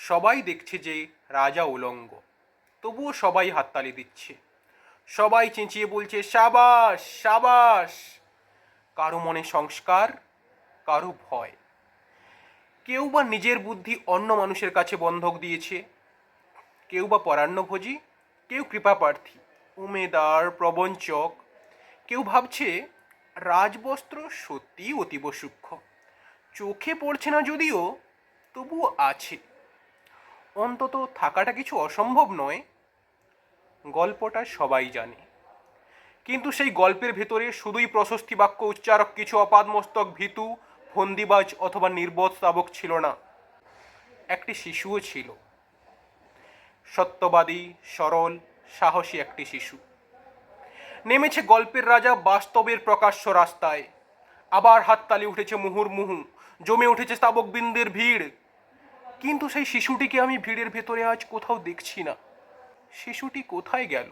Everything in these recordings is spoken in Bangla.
সবাই দেখছে যে রাজা উলঙ্গ, তবুও সবাই হাততালি দিচ্ছে, সবাই চেঁচিয়ে বলছে সাবাস সাবাস। কারো মনে সংস্কার, কারো ভয়, কেউ বা নিজের বুদ্ধি অন্য মানুষের কাছে বন্ধক দিয়েছে, কেউ বা পরান্নভোজী, কেউ কৃপাপ্রার্থী, উমেদার প্রবঞ্চক। কেউ ভাবছে রাজবস্ত্র সত্যিই অতীব সূক্ষ্ম, চোখে পড়ছে না যদিও তবুও আছে, অন্তত থাকাটা কিছু অসম্ভব নয়। গল্পটা সবাই জানে, কিন্তু সেই গল্পের ভেতরে শুধুই প্রশস্তি বাক্য উচ্চারক কিছু অপাদমস্তক ভীতু, ফন্দিবাজ অথবা নির্বোধ স্তাবক ছিল না, একটি শিশুও ছিল, সত্যবাদী, সরল, সাহসী একটি শিশু। নেমেছে গল্পের রাজা বাস্তবের প্রকাশ্য রাস্তায়, আবার হাততালি উঠেছে মুহুর্মুহু, জমে উঠেছে স্তাবকবৃন্দের ভিড়। কিন্তু সেই শিশুটিকে আমি ভিড়ের ভেতরে আজ কোথাও দেখছি না। শিশুটি কোথায় গেল?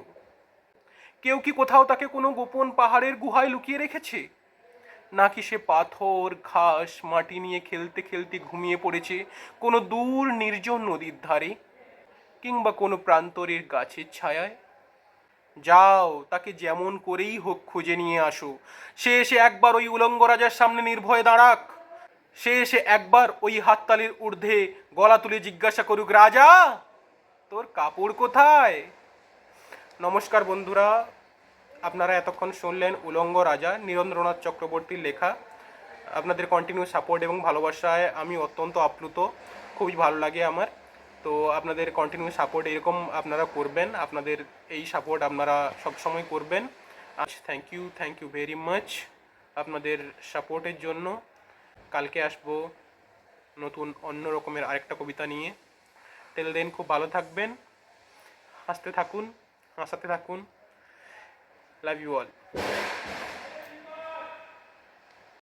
কেউ কি কোথাও তাকে কোনো গোপন পাহাড়ের গুহায় লুকিয়ে রেখেছে? নাকি সে পাথর, ঘাস, মাটি নিয়ে খেলতে খেলতে ঘুমিয়ে পড়েছে কোনো দূর নির্জন নদীর ধারে, কিংবা কোনো প্রান্তরের গাছের ছায়ায়? যাও, তাকে যেমন করেই হোক খুঁজে নিয়ে আসো। সে এসে একবার ওই উলঙ্গ রাজার সামনে নির্ভয়ে দাঁড়াক। সে এসে একবার ওই হাততালির ঊর্ধ্বে গলা তুলে জিজ্ঞাসা করুক, রাজা তোর কাপড় কোথায়? নমস্কার বন্ধুরা, আপনারা এতক্ষণ শুনলেন উলঙ্গ রাজা, নীরেন্দ্রনাথ চক্রবর্তীর লেখা। আপনাদের কন্টিনিউ সাপোর্ট এবং ভালোবাসায় আমি অত্যন্ত আপ্লুত, খুবই ভালো লাগে আমার। তো আপনাদের কন্টিনিউ সাপোর্ট এরকম আপনারা করবেন, আপনাদের এই সাপোর্ট আপনারা সবসময় করবেন। থ্যাংক ইউ ভেরি মাচ আপনাদের সাপোর্টের জন্য। কালকে আসবো নতুন অন্য রকমের আরেকটা কবিতা নিয়ে। টিল দেন খুব ভালো থাকবেন, হাসতে থাকুন, হাসাতে থাকুন। Love you all.